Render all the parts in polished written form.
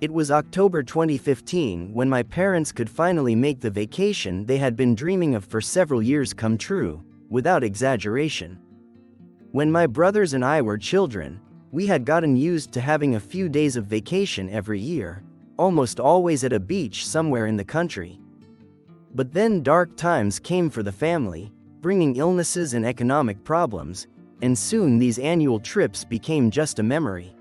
It was October 2015 when my parents could finally make the vacation they had been dreaming of for several years come true, without exaggeration. When my brothers and I were children, we had gotten used to having a few days of vacation every year, almost always at a beach somewhere in the country. But then dark times came for the family, bringing illnesses and economic problems, and soon these annual trips became just a memory.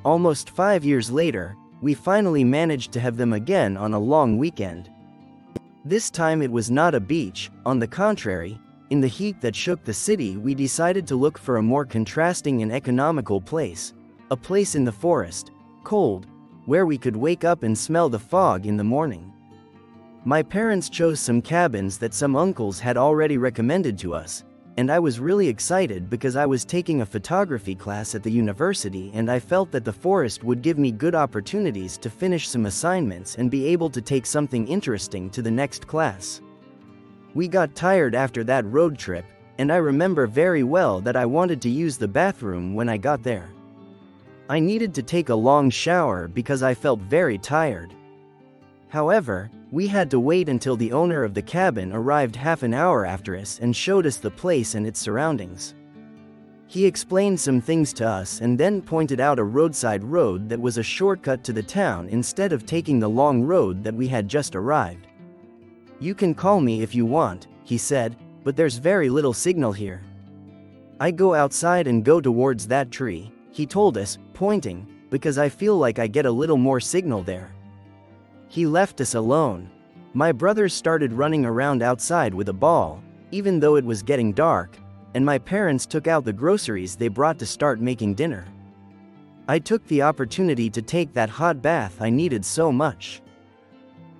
Almost 5 years later, we finally managed to have them again on a long weekend. This time it was not a beach, on the contrary. In the heat that shook the city, we decided to look for a more contrasting and economical place, a place in the forest, cold, where we could wake up and smell the fog in the morning. My parents chose some cabins that some uncles had already recommended to us, and I was really excited because I was taking a photography class at the university and I felt that the forest would give me good opportunities to finish some assignments and be able to take something interesting to the next class. We got tired after that road trip, and I remember very well that I wanted to use the bathroom when I got there. I needed to take a long shower because I felt very tired. However, we had to wait until the owner of the cabin arrived half an hour after us and showed us the place and its surroundings. He explained some things to us and then pointed out a roadside road that was a shortcut to the town instead of taking the long road that we had just arrived. "You can call me if you want," he said, "but there's very little signal here." "I go outside and go towards that tree," he told us, pointing, "because I feel like I get a little more signal there." He left us alone. My brothers started running around outside with a ball, even though it was getting dark, and my parents took out the groceries they brought to start making dinner. I took the opportunity to take that hot bath I needed so much.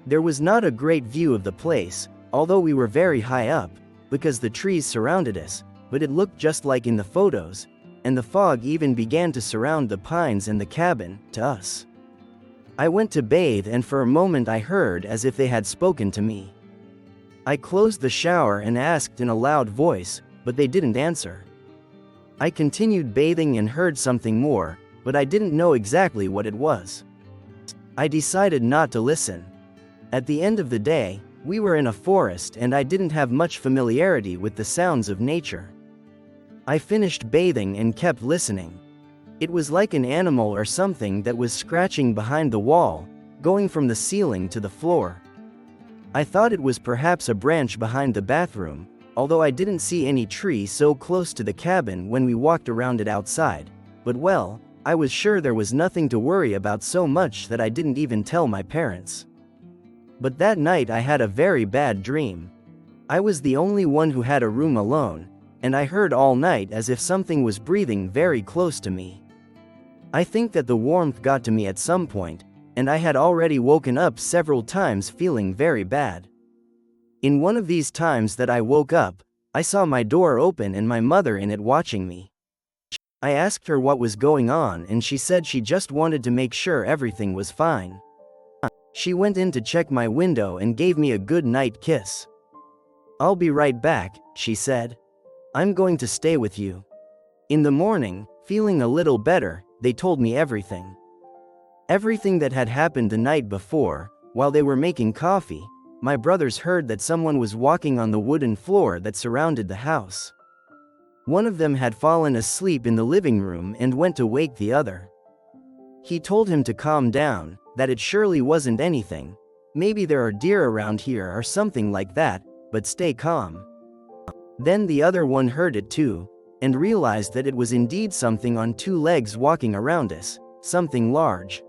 There was not a great view of the place, although we were very high up, because the trees surrounded us, but it looked just like in the photos, and the fog even began to surround the pines and the cabin, to us. I went to bathe and for a moment I heard as if they had spoken to me. I closed the shower and asked in a loud voice, but they didn't answer. I continued bathing and heard something more, but I didn't know exactly what it was. I decided not to listen. At the end of the day, we were in a forest and I didn't have much familiarity with the sounds of nature. I finished bathing and kept listening. It was like an animal or something that was scratching behind the wall, going from the ceiling to the floor. I thought it was perhaps a branch behind the bathroom, although I didn't see any tree so close to the cabin when we walked around it outside, but well, I was sure there was nothing to worry about so much that I didn't even tell my parents. But that night I had a very bad dream. I was the only one who had a room alone, and I heard all night as if something was breathing very close to me. I think that the warmth got to me at some point, and I had already woken up several times feeling very bad. In one of these times that I woke up, I saw my door open and my mother in it watching me. I asked her what was going on and she said she just wanted to make sure everything was fine. She went in to check my window and gave me a good night kiss. "I'll be right back," she said. "I'm going to stay with you." In the morning, feeling a little better, they told me everything. Everything that had happened the night before. While they were making coffee, my brothers heard that someone was walking on the wooden floor that surrounded the house. One of them had fallen asleep in the living room and went to wake the other. He told him to calm down, that it surely wasn't anything. Maybe there are deer around here or something like that, but stay calm. Then the other one heard it too, and realized that it was indeed something on two legs walking around us, something large.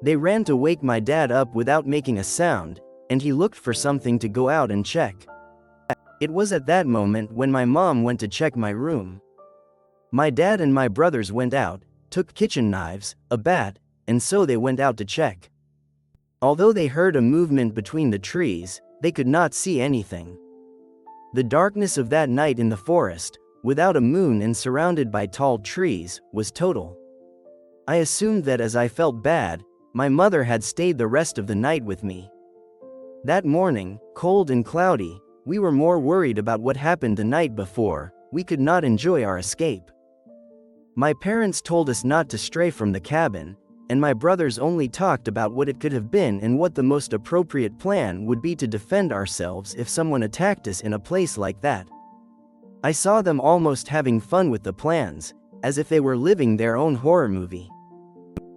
They ran to wake my dad up without making a sound, and he looked for something to go out and check. It was at that moment when my mom went to check my room. My dad and my brothers went out, took kitchen knives, a bat, and so they went out to check. Although they heard a movement between the trees, they could not see anything. The darkness of that night in the forest, without a moon and surrounded by tall trees, was total. I assumed that as I felt bad, my mother had stayed the rest of the night with me. That morning, cold and cloudy, we were more worried about what happened the night before. We could not enjoy our escape. My parents told us not to stray from the cabin, and my brothers only talked about what it could have been and what the most appropriate plan would be to defend ourselves if someone attacked us in a place like that. I saw them almost having fun with the plans, as if they were living their own horror movie.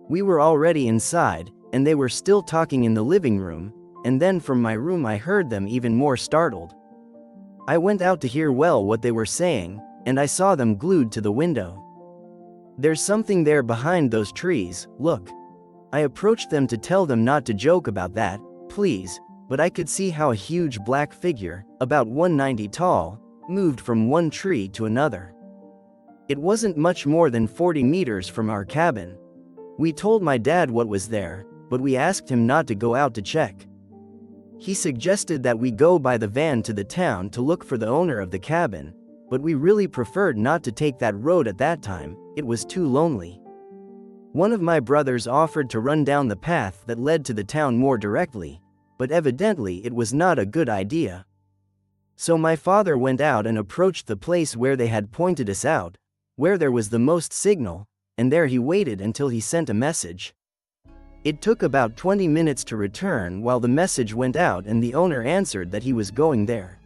We were already inside, and they were still talking in the living room, and then from my room I heard them even more startled. I went out to hear well what they were saying, and I saw them glued to the window. "There's something there behind those trees, look." I approached them to tell them not to joke about that, please, but I could see how a huge black figure, about 190 tall, moved from one tree to another. It wasn't much more than 40 meters from our cabin. We told my dad what was there, but we asked him not to go out to check. He suggested that we go by the van to the town to look for the owner of the cabin, but we really preferred not to take that road at that time, it was too lonely. One of my brothers offered to run down the path that led to the town more directly, but evidently it was not a good idea. So my father went out and approached the place where they had pointed us out, where there was the most signal, and there he waited until he sent a message. It took about 20 minutes to return while the message went out and the owner answered that he was going there.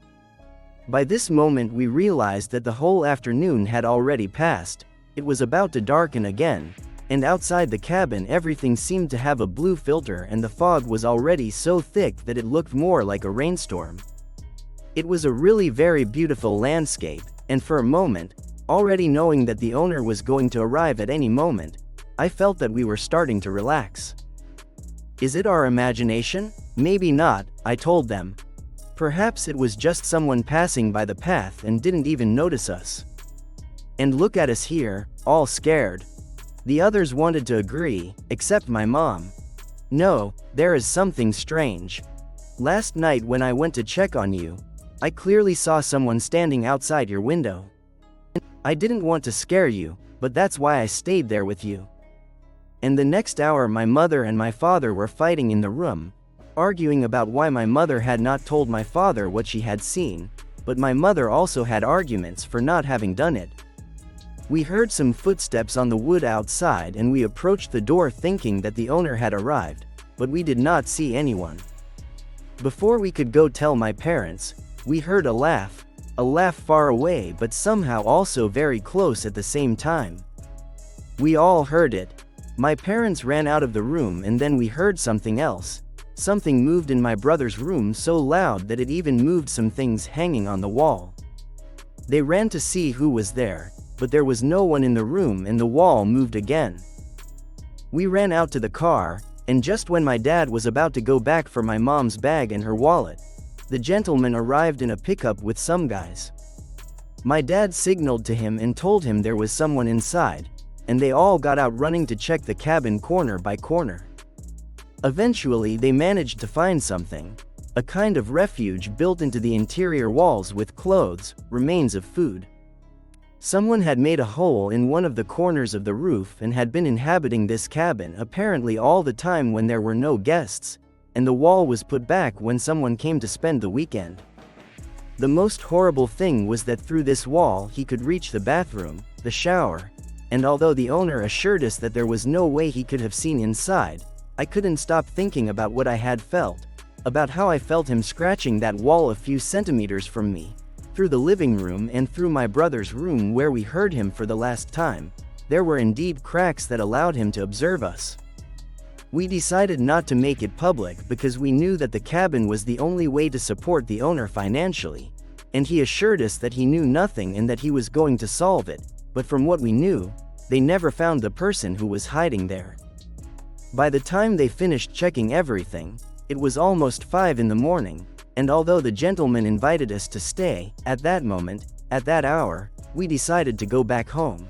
By this moment we realized that the whole afternoon had already passed, it was about to darken again, and outside the cabin everything seemed to have a blue filter and the fog was already so thick that it looked more like a rainstorm. It was a really very beautiful landscape, and for a moment, already knowing that the owner was going to arrive at any moment, I felt that we were starting to relax. Is it our imagination? Maybe not, I told them. Perhaps it was just someone passing by the path and didn't even notice us. And look at us here, all scared. The others wanted to agree, except my mom. No, there is something strange. Last night when I went to check on you, I clearly saw someone standing outside your window. I didn't want to scare you, but that's why I stayed there with you. And the next hour my mother and my father were fighting in the room, arguing about why my mother had not told my father what she had seen, but my mother also had arguments for not having done it. We heard some footsteps on the wood outside and we approached the door thinking that the owner had arrived, but we did not see anyone. Before we could go tell my parents, we heard a laugh far away but somehow also very close at the same time. We all heard it. My parents ran out of the room and then we heard something else. Something moved in my brother's room so loud that it even moved some things hanging on the wall. They ran to see who was there, but there was no one in the room and the wall moved again. We ran out to the car, and just when my dad was about to go back for my mom's bag and her wallet, the gentleman arrived in a pickup with some guys. My dad signaled to him and told him there was someone inside, and they all got out running to check the cabin corner by corner. Eventually they managed to find something, a kind of refuge built into the interior walls with clothes, remains of food. Someone had made a hole in one of the corners of the roof and had been inhabiting this cabin apparently all the time when there were no guests, and the wall was put back when someone came to spend the weekend. The most horrible thing was that through this wall he could reach the bathroom, the shower, and although the owner assured us that there was no way he could have seen inside, I couldn't stop thinking about what I had felt, about how I felt him scratching that wall a few centimeters from me, through the living room and through my brother's room where we heard him for the last time. There were indeed cracks that allowed him to observe us. We decided not to make it public because we knew that the cabin was the only way to support the owner financially, and he assured us that he knew nothing and that he was going to solve it, but from what we knew, they never found the person who was hiding there. By the time they finished checking everything, it was almost 5 in the morning, and although the gentleman invited us to stay, at that moment, at that hour, we decided to go back home.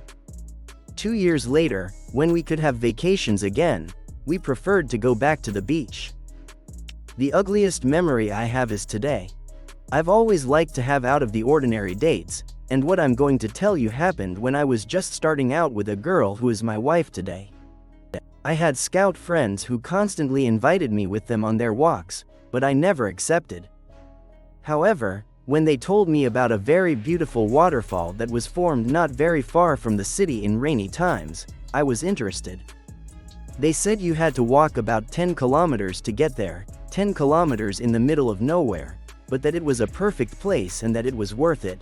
2 years later, when we could have vacations again, we preferred to go back to the beach. The ugliest memory I have is today. I've always liked to have out of the ordinary dates, and what I'm going to tell you happened when I was just starting out with a girl who is my wife today. I had scout friends who constantly invited me with them on their walks, but I never accepted. However, when they told me about a very beautiful waterfall that was formed not very far from the city in rainy times, I was interested. They said you had to walk about 10 kilometers to get there, 10 kilometers in the middle of nowhere, but that it was a perfect place and that it was worth it.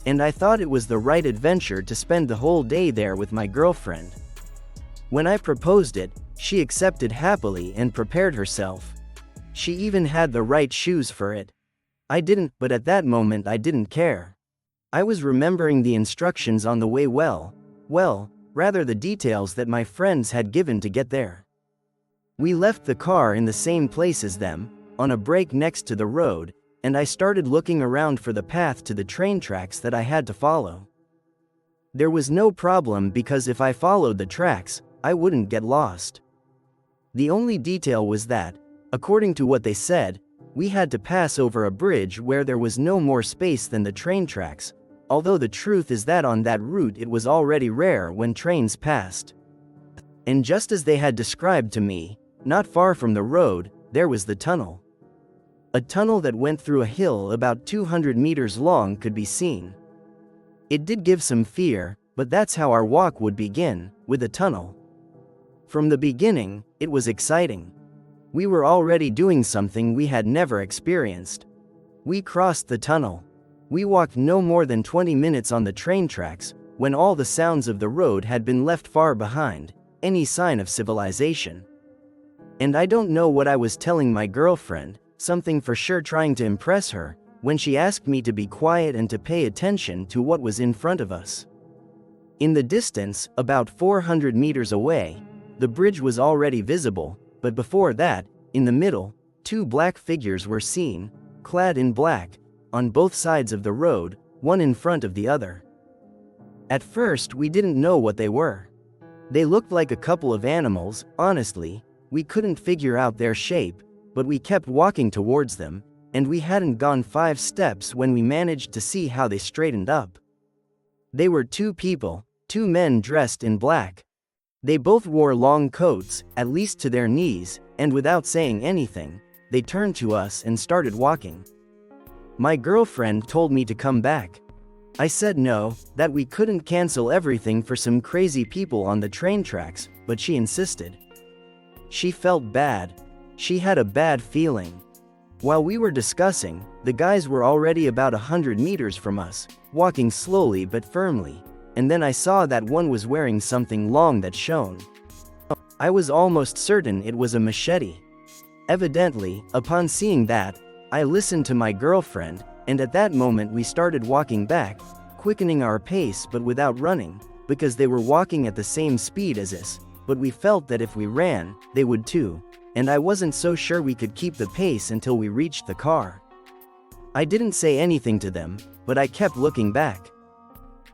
And I thought it was the right adventure to spend the whole day there with my girlfriend. When I proposed it, she accepted happily and prepared herself. She even had the right shoes for it. I didn't, but at that moment I didn't care. I was remembering the instructions on the way rather the details that my friends had given to get there. We left the car in the same place as them, on a break next to the road, and I started looking around for the path to the train tracks that I had to follow. There was no problem because if I followed the tracks, I wouldn't get lost. The only detail was that, according to what they said, we had to pass over a bridge where there was no more space than the train tracks, although the truth is that on that route it was already rare when trains passed. And just as they had described to me, not far from the road, there was the tunnel. A tunnel that went through a hill about 200 meters long could be seen. It did give some fear, but that's how our walk would begin, with a tunnel. From the beginning, it was exciting. We were already doing something we had never experienced. We crossed the tunnel. We walked no more than 20 minutes on the train tracks, when all the sounds of the road had been left far behind, any sign of civilization. And I don't know what I was telling my girlfriend, something for sure trying to impress her, when she asked me to be quiet and to pay attention to what was in front of us. In the distance, about 400 meters away, the bridge was already visible, but before that, in the middle, two black figures were seen, clad in black, on both sides of the road, one in front of the other. At first we didn't know what they were. They looked like a couple of animals, honestly, we couldn't figure out their shape, but we kept walking towards them, and we hadn't gone 5 steps when we managed to see how they straightened up. They were two people, two men dressed in black. They both wore long coats, at least to their knees, and without saying anything, they turned to us and started walking. My girlfriend told me to come back. I said no, that we couldn't cancel everything for some crazy people on the train tracks, but she insisted. She felt bad. She had a bad feeling. While we were discussing, the guys were already about 100 meters from us, walking slowly but firmly, and then I saw that one was wearing something long that shone. I was almost certain it was a machete. Evidently, upon seeing that, I listened to my girlfriend, and at that moment we started walking back, quickening our pace but without running, because they were walking at the same speed as us, but we felt that if we ran, they would too, and I wasn't so sure we could keep the pace until we reached the car. I didn't say anything to them, but I kept looking back.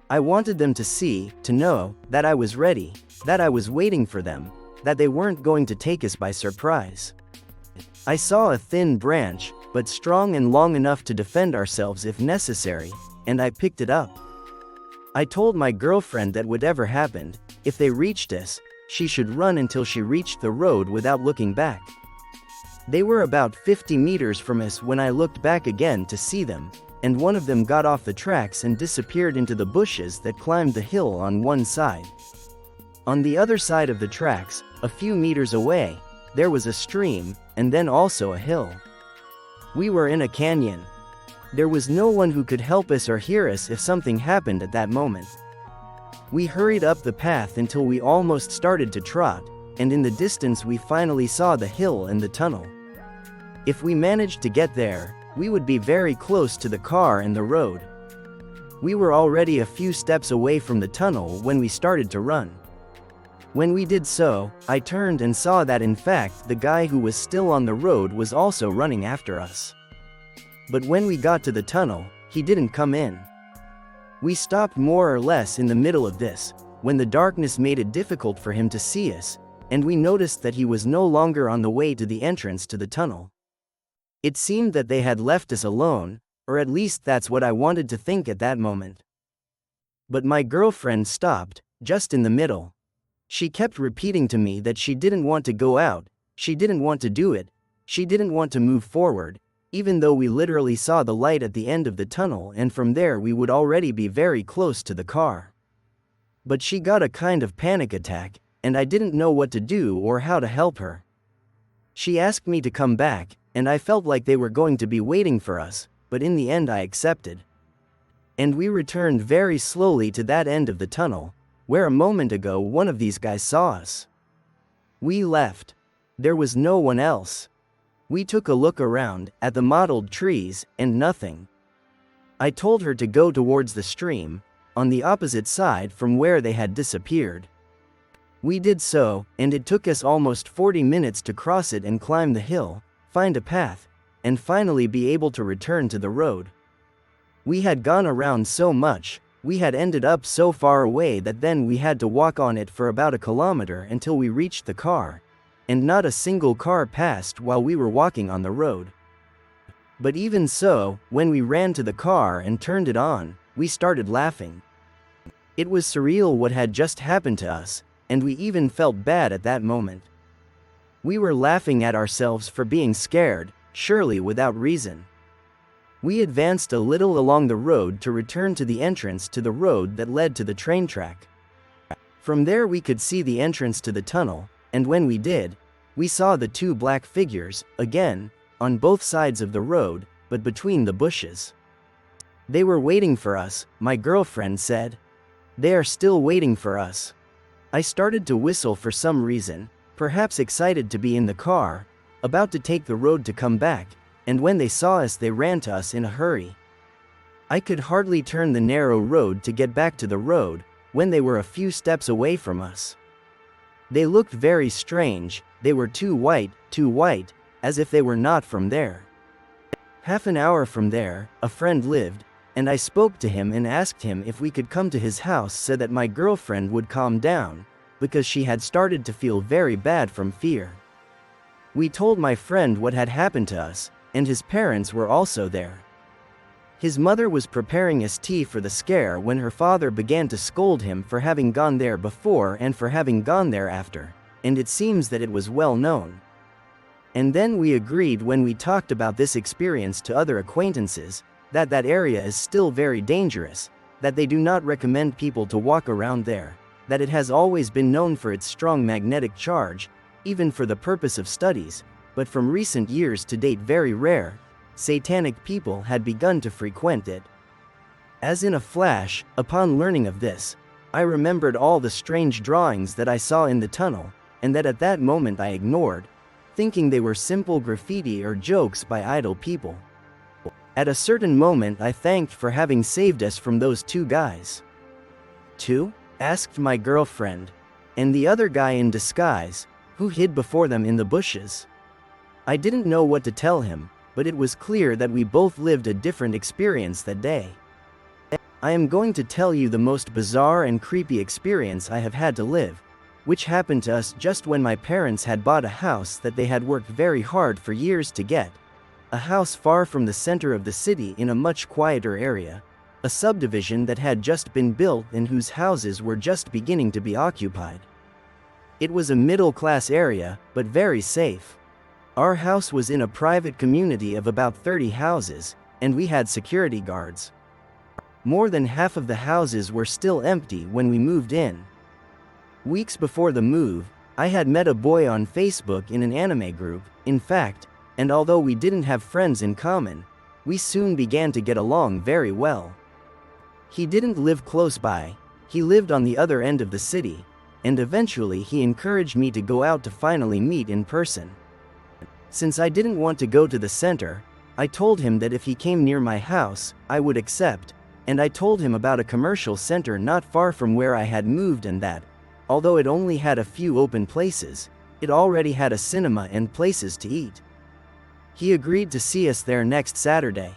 I wanted them to see, to know, that I was ready, that I was waiting for them, that they weren't going to take us by surprise. I saw a thin branch, but strong and long enough to defend ourselves if necessary, and I picked it up. I told my girlfriend that whatever happened, if they reached us, she should run until she reached the road without looking back. They were about 50 meters from us when I looked back again to see them, and one of them got off the tracks and disappeared into the bushes that climbed the hill on one side. On the other side of the tracks, a few meters away, there was a stream, and then also a hill. We were in a canyon. There was no one who could help us or hear us if something happened at that moment. We hurried up the path until we almost started to trot, and in the distance we finally saw the hill and the tunnel. If we managed to get there, we would be very close to the car and the road. We were already a few steps away from the tunnel when we started to run. When we did so, I turned and saw that in fact the guy who was still on the road was also running after us. But when we got to the tunnel, he didn't come in. We stopped more or less in the middle of this, when the darkness made it difficult for him to see us, and we noticed that he was no longer on the way to the entrance to the tunnel. It seemed that they had left us alone, or at least that's what I wanted to think at that moment. But my girlfriend stopped, just in the middle. She kept repeating to me that she didn't want to go out, she didn't want to do it, she didn't want to move forward, even though we literally saw the light at the end of the tunnel and from there we would already be very close to the car. But she got a kind of panic attack, and I didn't know what to do or how to help her. She asked me to come back, and I felt like they were going to be waiting for us, but in the end I accepted. And we returned very slowly to that end of the tunnel, where a moment ago one of these guys saw us. We left. There was no one else. We took a look around, at the mottled trees, and nothing. I told her to go towards the stream, on the opposite side from where they had disappeared. We did so, and it took us almost 40 minutes to cross it and climb the hill, find a path, and finally be able to return to the road. We had gone around so much, we had ended up so far away that then we had to walk on it for about a kilometer until we reached the car, and not a single car passed while we were walking on the road. But even so, when we ran to the car and turned it on, we started laughing. It was surreal what had just happened to us, and we even felt bad at that moment. We were laughing at ourselves for being scared, surely without reason. We advanced a little along the road to return to the entrance to the road that led to the train track. From there we could see the entrance to the tunnel, and when we did, we saw the two black figures, again, on both sides of the road, but between the bushes. They were waiting for us, my girlfriend said. They are still waiting for us. I started to whistle for some reason, perhaps excited to be in the car, about to take the road to come back, and when they saw us they ran to us in a hurry. I could hardly turn the narrow road to get back to the road, when they were a few steps away from us. They looked very strange, they were too white, as if they were not from there. Half an hour from there, a friend lived, and I spoke to him and asked him if we could come to his house so that my girlfriend would calm down, because she had started to feel very bad from fear. We told my friend what had happened to us, and his parents were also there. His mother was preparing us tea for the scare when her father began to scold him for having gone there before and for having gone there after, and it seems that it was well known. And then we agreed when we talked about this experience to other acquaintances, that that area is still very dangerous, that they do not recommend people to walk around there, that it has always been known for its strong magnetic charge, even for the purpose of studies, but from recent years to date very rare, satanic people had begun to frequent it. As in a flash, upon learning of this, I remembered all the strange drawings that I saw in the tunnel, and that at that moment I ignored, thinking they were simple graffiti or jokes by idle people. At a certain moment I thanked for having saved us from those two guys. Two? Asked my girlfriend. And the other guy in disguise, who hid before them in the bushes. I didn't know what to tell him, but it was clear that we both lived a different experience that day. I am going to tell you the most bizarre and creepy experience I have had to live, which happened to us just when my parents had bought a house that they had worked very hard for years to get. A house far from the center of the city in a much quieter area. A subdivision that had just been built and whose houses were just beginning to be occupied. It was a middle-class area, but very safe. Our house was in a private community of about 30 houses, and we had security guards. More than half of the houses were still empty when we moved in. Weeks before the move, I had met a boy on Facebook in an anime group, in fact, and although we didn't have friends in common, we soon began to get along very well. He didn't live close by, he lived on the other end of the city, and eventually he encouraged me to go out to finally meet in person. Since I didn't want to go to the center, I told him that if he came near my house, I would accept, and I told him about a commercial center not far from where I had moved and that, although it only had a few open places, it already had a cinema and places to eat. He agreed to see us there next Saturday.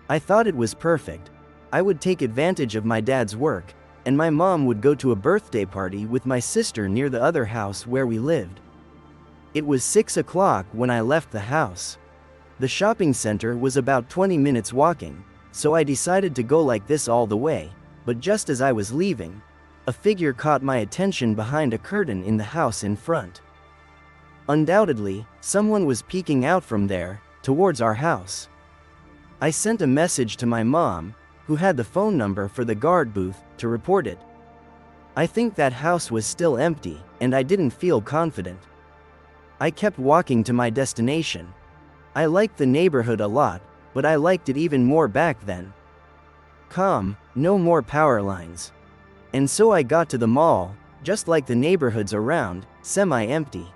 I thought it was perfect. I would take advantage of my dad's work, and my mom would go to a birthday party with my sister near the other house where we lived. It was 6 o'clock when I left the house. The shopping center was about 20 minutes walking, so I decided to go like this all the way, but just as I was leaving, a figure caught my attention behind a curtain in the house in front. Undoubtedly, someone was peeking out from there, towards our house. I sent a message to my mom, who had the phone number for the guard booth, to report it. I think that house was still empty, and I didn't feel confident. I kept walking to my destination. I liked the neighborhood a lot, but I liked it even more back then. Calm, no more power lines. And so I got to the mall, just like the neighborhoods around, semi-empty.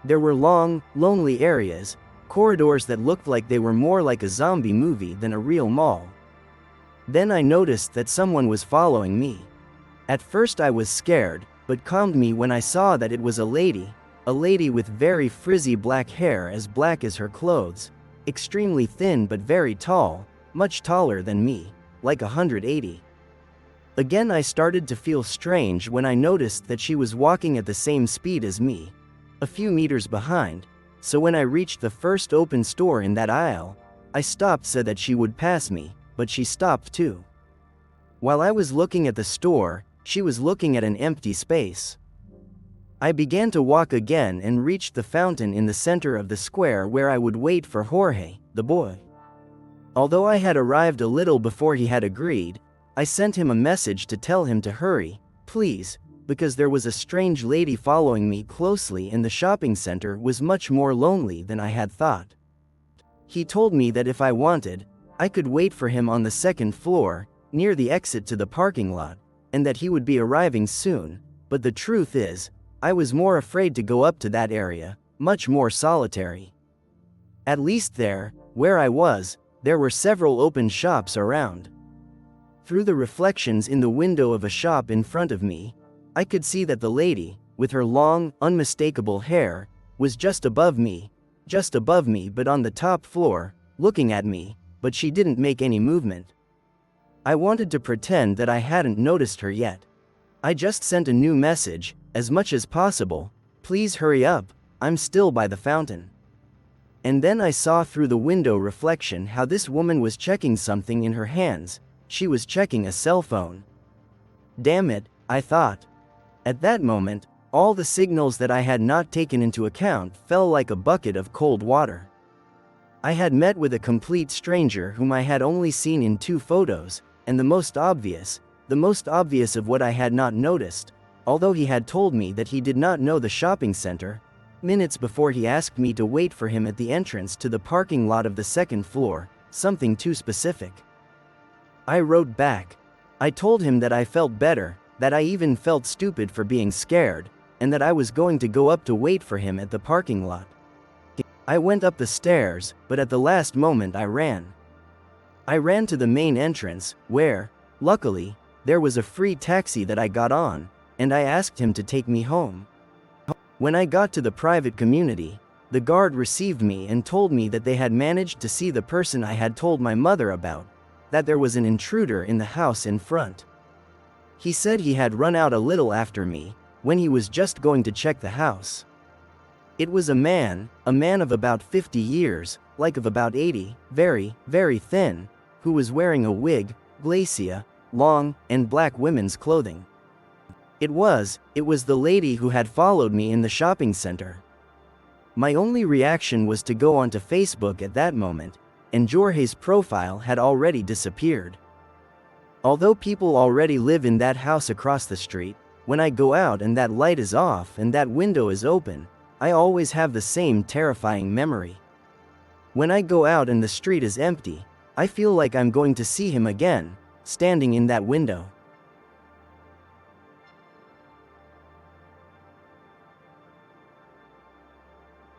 There were long, lonely areas, corridors that looked like they were more like a zombie movie than a real mall. Then I noticed that someone was following me. At first I was scared, but calmed me when I saw that it was a lady with very frizzy black hair as black as her clothes, extremely thin but very tall, much taller than me, like 180. Again I started to feel strange when I noticed that she was walking at the same speed as me, a few meters behind, so when I reached the first open store in that aisle, I stopped so that she would pass me, but she stopped too. While I was looking at the store, she was looking at an empty space. I began to walk again and reached the fountain in the center of the square where I would wait for Jorge, the boy. Although I had arrived a little before he had agreed, I sent him a message to tell him to hurry, please, because there was a strange lady following me closely and the shopping center was much more lonely than I had thought. He told me that if I wanted, I could wait for him on the second floor, near the exit to the parking lot, and that he would be arriving soon, but the truth is, I was more afraid to go up to that area, much more solitary. At least there, where I was, there were several open shops around. Through the reflections in the window of a shop in front of me, I could see that the lady, with her long, unmistakable hair, was just above me but on the top floor, looking at me, but she didn't make any movement. I wanted to pretend that I hadn't noticed her yet. I just sent a new message, as much as possible, please hurry up, I'm still by the fountain. And then I saw through the window reflection how this woman was checking something in her hands. She was checking a cell phone. Damn it, I thought. At that moment, all the signals that I had not taken into account fell like a bucket of cold water. I had met with a complete stranger whom I had only seen in 2 photos, and the most obvious of what I had not noticed, although he had told me that he did not know the shopping center, minutes before he asked me to wait for him at the entrance to the parking lot of the second floor, something too specific. I wrote back. I told him that I felt better, that I even felt stupid for being scared, and that I was going to go up to wait for him at the parking lot. I went up the stairs, but at the last moment I ran. I ran to the main entrance, where, luckily, there was a free taxi that I got on, and I asked him to take me home. When I got to the private community, the guard received me and told me that they had managed to see the person I had told my mother about, that there was an intruder in the house in front. He said he had run out a little after me, when he was just going to check the house. It was a man of about 50 years, like of about 80, very, very thin, who was wearing a wig, glacia, long, and black women's clothing. It was the lady who had followed me in the shopping center. My only reaction was to go onto Facebook at that moment, and Jorge's profile had already disappeared. Although people already live in that house across the street, when I go out and that light is off and that window is open, I always have the same terrifying memory. When I go out and the street is empty, I feel like I'm going to see him again, standing in that window.